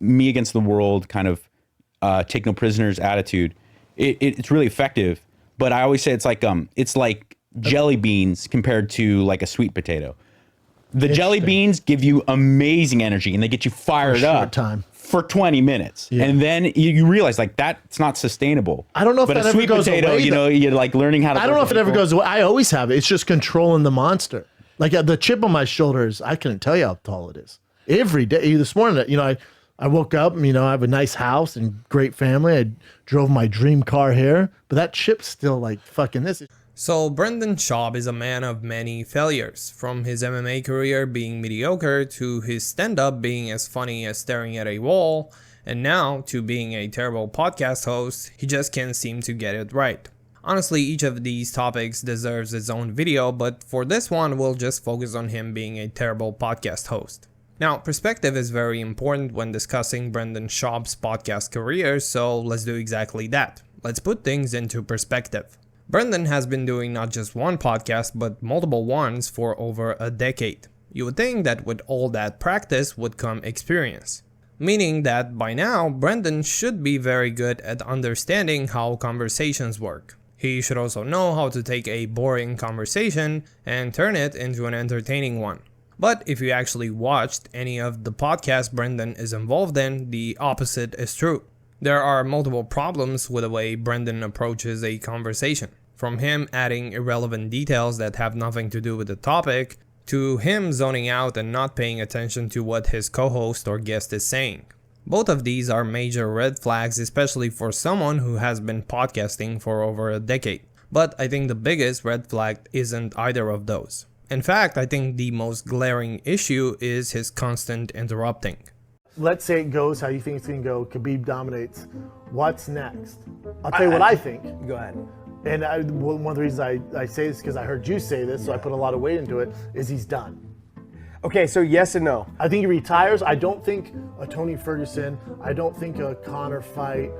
me against the world kind of take no prisoners attitude, it's really effective. But I always say it's like jelly beans compared to like a sweet potato. The jelly beans give you amazing energy and they get you fired up for 20 minutes. Yeah. And then you realize like that's not sustainable. I don't know if but that a ever sweet goes potato, away. you're like learning how to. I don't know if it ever goes away. I always have it. It's just controlling the monster. Like the chip on my shoulders, I couldn't tell you how tall it is. Every day, this morning, I woke up, I have a nice house and great family. I drove my dream car here, but that chip's still like fucking this. So Brendan Schaub is a man of many failures, from his MMA career being mediocre to his stand-up being as funny as staring at a wall, and now to being a terrible podcast host. He just can't seem to get it right. Honestly, each of these topics deserves its own video, but for this one, we'll just focus on him being a terrible podcast host. Now, perspective is very important when discussing Brendan Schaub's podcast career, so let's do exactly that. Let's put things into perspective. Brendan has been doing not just one podcast, but multiple ones for over a decade. You would think that with all that practice would come experience. Meaning that by now, Brendan should be very good at understanding how conversations work. He should also know how to take a boring conversation and turn it into an entertaining one. But if you actually watched any of the podcasts Brendan is involved in, the opposite is true. There are multiple problems with the way Brendan approaches a conversation. From him adding irrelevant details that have nothing to do with the topic, to him zoning out and not paying attention to what his co-host or guest is saying. Both of these are major red flags, especially for someone who has been podcasting for over a decade. But I think the biggest red flag isn't either of those. In fact, I think the most glaring issue is his constant interrupting. Let's say it goes how you think it's going to go. Khabib dominates. What's next? I'll tell you what I think. Go ahead. And one of the reasons I say this, because I heard you say this, so I put a lot of weight into it, is he's done. Okay, so yes and no. I think he retires. I don't think a Tony Ferguson. I don't think a Conor fight.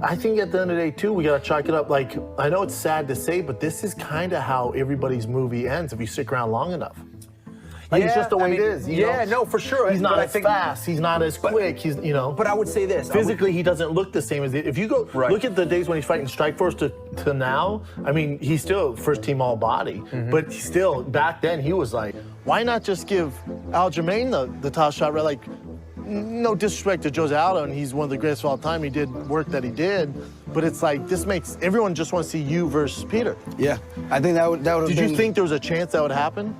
I think at the end of the day, too, we got to chalk it up. Like, I know it's sad to say, but this is kind of how everybody's movie ends if you stick around long enough. Like, it's just the way it is. No, for sure. He's not as fast. He's not as quick. He's, But I would say this. Physically, he doesn't look the same as if you go look at the days when he's fighting Strikeforce to now. I mean, he's still first team all body, but still back then he was like, why not just give Aljamain the top shot? Right? Like, no disrespect to Jose Aldo, and he's one of the greatest of all time. He did work that he did, but it's like this makes everyone just want to see you versus Peter. Yeah, I think that would. Did you think there was a chance that would happen?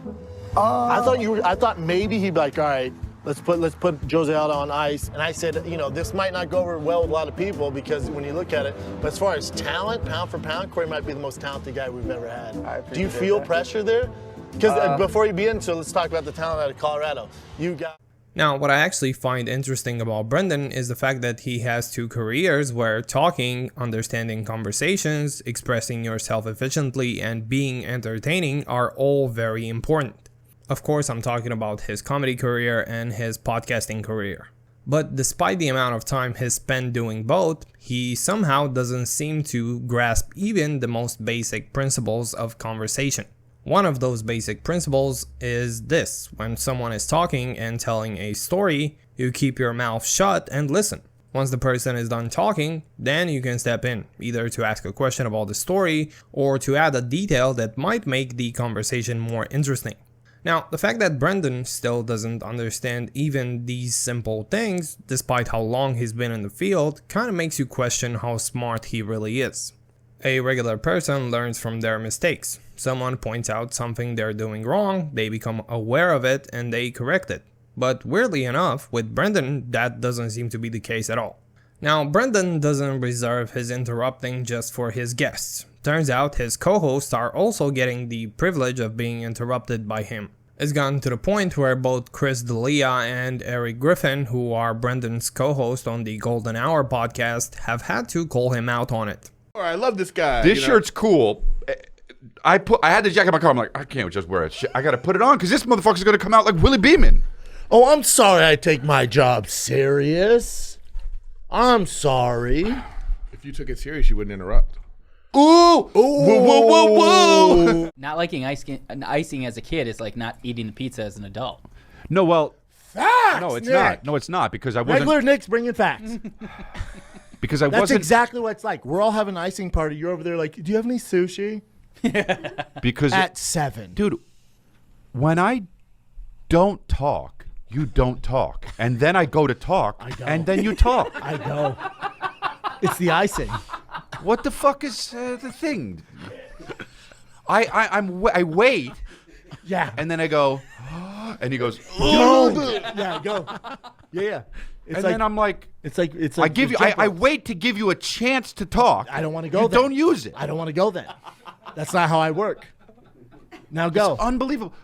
I thought maybe he'd be like, all right, let's put Jose Aldo on ice. And I said, this might not go over well with a lot of people because when you look at it, but as far as talent, pound for pound, Corey might be the most talented guy we've ever had. Do you feel pressure there? Because before you begin, so let's talk about the talent out of Colorado. Now, what I actually find interesting about Brendan is the fact that he has two careers where talking, understanding conversations, expressing yourself efficiently, and being entertaining are all very important. Of course, I'm talking about his comedy career and his podcasting career. But despite the amount of time he's spent doing both, he somehow doesn't seem to grasp even the most basic principles of conversation. One of those basic principles is this: when someone is talking and telling a story, you keep your mouth shut and listen. Once the person is done talking, then you can step in, either to ask a question about the story or to add a detail that might make the conversation more interesting. Now, the fact that Brendan still doesn't understand even these simple things, despite how long he's been in the field, kind of makes you question how smart he really is. A regular person learns from their mistakes. Someone points out something they're doing wrong, they become aware of it, and they correct it. But weirdly enough, with Brendan, that doesn't seem to be the case at all. Now, Brendan doesn't reserve his interrupting just for his guests. Turns out his co-hosts are also getting the privilege of being interrupted by him. It's gotten to the point where both Chris D'Elia and Erik Griffin, who are Brendan's co-host on the Golden Hour podcast, have had to call him out on it. I love this guy. This shirt's cool. I had the jacket in my car. I'm like, I can't just wear it. I got to put it on because this motherfucker's going to come out like Willie Beeman. Oh, I'm sorry I take my job serious. I'm sorry. If you took it serious, you wouldn't interrupt. Ooh! Whoa! Not liking icing as a kid is like not eating the pizza as an adult. No, well, Facts! facts. No, it's Nick. not. No, it's not because I wasn't. Regular Nick's bringing facts. Because I That's wasn't. exactly what it's like. We're all having an icing party. You're over there like, do you have any sushi? Because At 7. dude, when I don't talk, you don't talk, and then I go to talk, and then you talk. I know. It's the icing. What the fuck is the thing? I wait, Yeah. and then I go, and he goes, Yeah, go. Yeah. It's and like, then I'm like, it's like I give you, I wait to give you a chance to talk. I don't want to go You there. don't use it. I don't want to go there. That's not how I work. Now go. Unbelievable.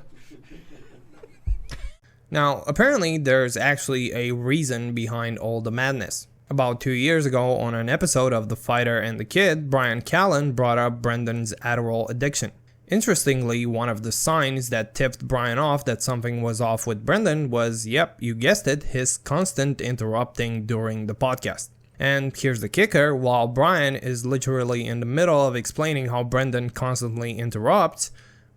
Now, apparently, there's actually a reason behind all the madness. About 2 years ago, on an episode of The Fighter and the Kid, Bryan Callen brought up Brendan's Adderall addiction. Interestingly, one of the signs that tipped Bryan off that something was off with Brendan was, yep, you guessed it, his constant interrupting during the podcast. And here's the kicker, while Bryan is literally in the middle of explaining how Brendan constantly interrupts,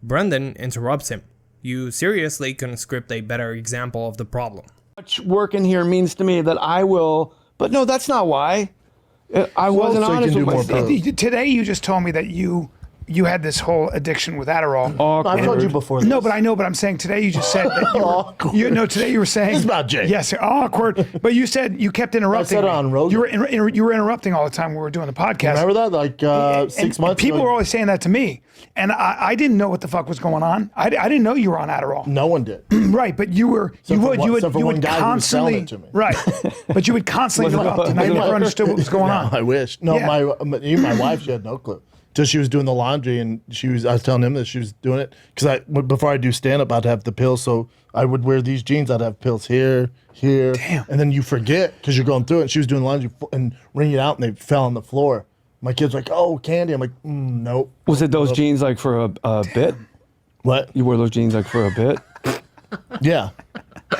Brendan interrupts him. You seriously couldn't script a better example of the problem. Much work in here means to me that I will, but no, that's not why. I wasn't so you honest can with do more myself. Today you just told me that you had this whole addiction with Adderall. I've told you before this. No, but I know. But I'm saying today you just said that today you were saying This is about Jay. Yes, awkward. But you said you kept interrupting. I said it me. on Rogan. You were interrupting all the time when we were doing the podcast. Remember that? Like 6 months People ago? were always saying that to me, and I didn't know what the fuck was going on. I didn't know you were on Adderall. No one did. Right, but you were. Except for one would guy who was selling constantly. it to me. Right, but you would constantly interrupt, and I never understood what was going No, on. I wish. No, Yeah. my wife, she had no clue. Till she was doing the laundry, and I was telling him that she was doing it because before I do stand up, I'd have the pills. So I would wear these jeans. I'd have pills here, Damn. and then you forget because you're going through it. And she was doing laundry and wringing it out, and they fell on the floor. My kid's like, "Oh, candy." I'm like, "Nope." Was it those jeans like for a bit? What? You wore those jeans like for a bit? Yeah,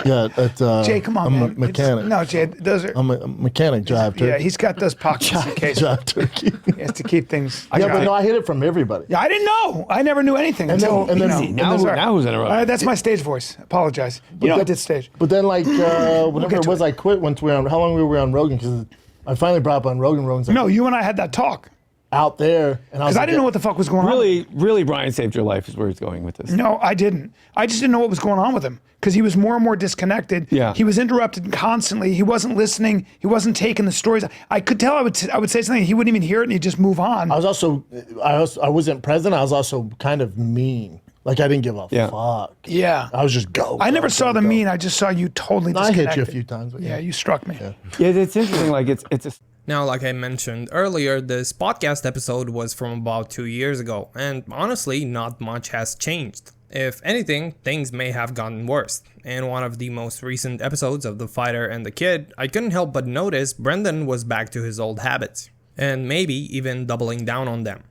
yeah. It's, Jay, come on, I'm man. a mechanic. No, Jay, those are. I'm a mechanic. Drive turkey. Yeah, he's got those pockets in case drive turkey. he has to keep things. Yeah, but no, I hit it from everybody. Yeah, I didn't know. I never knew anything And until then- and then- you know. now that's who- all right. now who's interrupting? All right, that's my stage voice. Apologize. I did stage. But then, like, whenever get it to was, it. I quit once we were on. How long were we on Rogan? Because I finally brought up on Rogan. Rogan's like, No, you and I had that talk out there, and I was because I like, didn't know what the fuck was going on. Really, Bryan saved your life is where he's going with this. No, I didn't. I just didn't know what was going on with him because he was more and more disconnected. Yeah. He was interrupted constantly. He wasn't listening. He wasn't taking the stories. I could tell I would say something. He wouldn't even hear it and he'd just move on. I wasn't present. I was also kind of mean. Like I didn't give a Yeah. fuck. Yeah. I was just go. I never go, saw go, the go. mean. I just saw you totally I disconnected. hit you a few times. But Yeah, you struck me. Yeah, it's interesting. Like it's a Now, like I mentioned earlier, this podcast episode was from about 2 years ago, and honestly, not much has changed. If anything, things may have gotten worse. In one of the most recent episodes of The Fighter and the Kid, I couldn't help but notice Brendan was back to his old habits, and maybe even doubling down on them.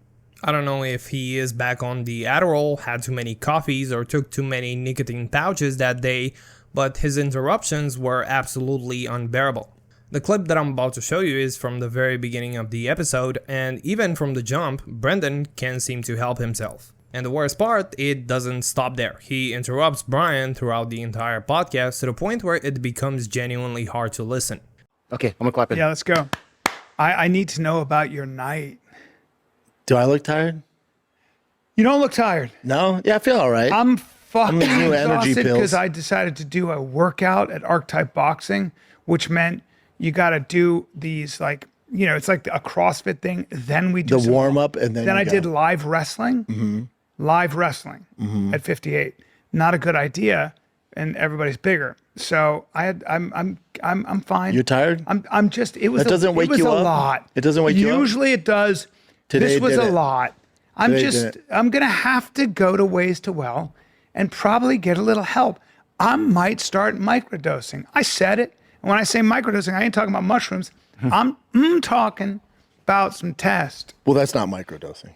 I don't know if he is back on the Adderall, had too many coffees, or took too many nicotine pouches that day, but his interruptions were absolutely unbearable. The clip that I'm about to show you is from the very beginning of the episode, and even from the jump, Brendan can't seem to help himself. And the worst part, it doesn't stop there. He interrupts Bryan throughout the entire podcast to the point where it becomes genuinely hard to listen. Okay, I'm gonna clap it. Yeah, let's go. I need to know about your night. Do I look tired? You don't look tired. No. Yeah, I feel all right. I'm fucking these new energy exhausted pills. because I decided to do a workout at Archetype Boxing, which meant you got to do these like, you know, it's like a CrossFit thing. Then we do the some- warm up, and then I you go. did live wrestling. Live wrestling at 58. Not a good idea, and everybody's bigger. So I'm fine. You're tired? I'm just it was That doesn't wake it was you a up? lot. It doesn't wake you up? Usually it does. Today this it was a didn't. lot. Today it I'm gonna have to go to Ways to Well and probably get a little help. I might start microdosing. I said it. And when I say microdosing, I ain't talking about mushrooms. I'm talking about some test. Well, that's not microdosing.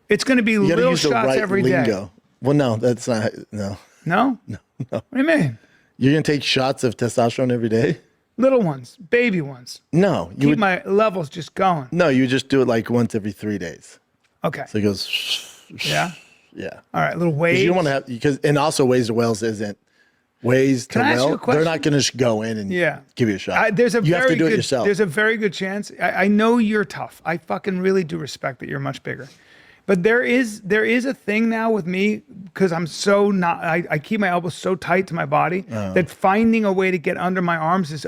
It's going to be You got to little use the shots right every day. lingo. Well, no, that's not. No. No? No. What do you mean? You're gonna take shots of testosterone every day? Little ones, baby ones. No, you Keep would. my levels just going. No, you just do it like once every 3 days. Okay. So it goes. Yeah. Yeah. All right. Little 'Cause waves. you don't want to have because and also Ways to Wells isn't ways to Can I ask you a will, question? they're not going to just go in and give you a shot. There's a you have very to do good, it yourself. There's a very good chance. I know you're tough. I fucking really do respect that you're much bigger. But there is a thing now with me because I'm so not. I keep my elbows so tight to my body that finding a way to get under my arms is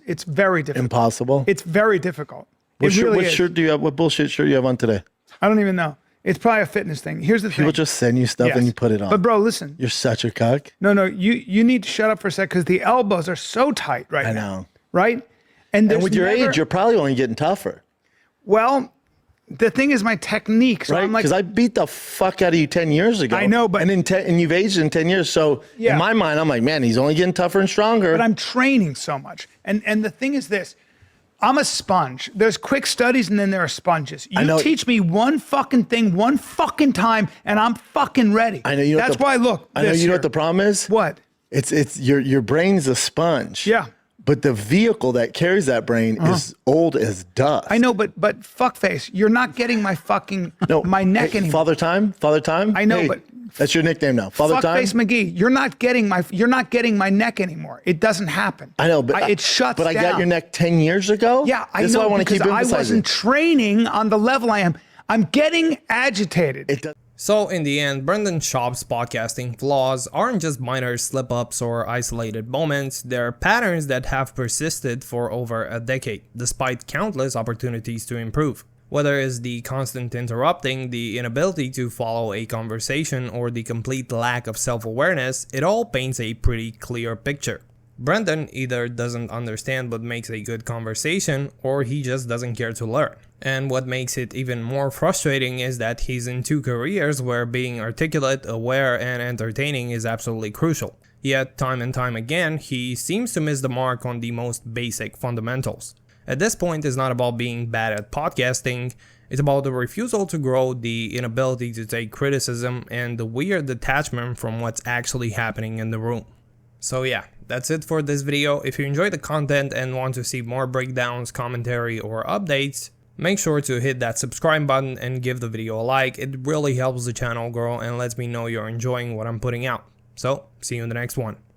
it's very difficult. Impossible. It's very difficult. What What shirt do you have? What bullshit shirt do you have on today? I don't even know. It's probably a fitness thing. Here's the thing. People just send you stuff Yes. and you put it on. But bro, listen. You're such a cuck. No. You need to shut up for a sec because the elbows are so tight right now. I know. Right? And with your age, you're probably only getting tougher. Well, the thing is my technique. So Right? I'm like, Because I beat the fuck out of you 10 years ago. I know, but- and you've aged in 10 years. So Yeah. in my mind, I'm like, man, he's only getting tougher and stronger. but I'm training so much. And the thing is this. I'm a sponge. There's quick studies and then there are sponges. You know- teach me one fucking thing one fucking time and I'm fucking ready. I know you. That's why look. I know this you know here. what the problem is. What? It's your brain's a sponge. Yeah. But the vehicle that carries that brain is old as dust. I know, but fuckface, you're not getting my fucking my neck Hey, anymore. Father Time. I know, Hey, but that's your nickname now. Father Time. Fuckface McGee, you're not getting my neck anymore. It doesn't happen. I know, but it shuts But I down. got your neck 10 years ago. Yeah, I This is know why I want to because keep I emphasizing. wasn't training on the level I am. I'm getting agitated. It does. So in the end, Brendan Schaub's podcasting flaws aren't just minor slip-ups or isolated moments, they're patterns that have persisted for over a decade, despite countless opportunities to improve. Whether it's the constant interrupting, the inability to follow a conversation, or the complete lack of self-awareness, it all paints a pretty clear picture. Brendan either doesn't understand what makes a good conversation, or he just doesn't care to learn. And what makes it even more frustrating is that he's in two careers where being articulate, aware, and entertaining is absolutely crucial. Yet, time and time again, he seems to miss the mark on the most basic fundamentals. At this point, it's not about being bad at podcasting, it's about the refusal to grow, the inability to take criticism, and the weird detachment from what's actually happening in the room. So yeah, that's it for this video. If you enjoyed the content and want to see more breakdowns, commentary, or updates, make sure to hit that subscribe button and give the video a like. It really helps the channel grow and lets me know you're enjoying what I'm putting out. So, see you in the next one.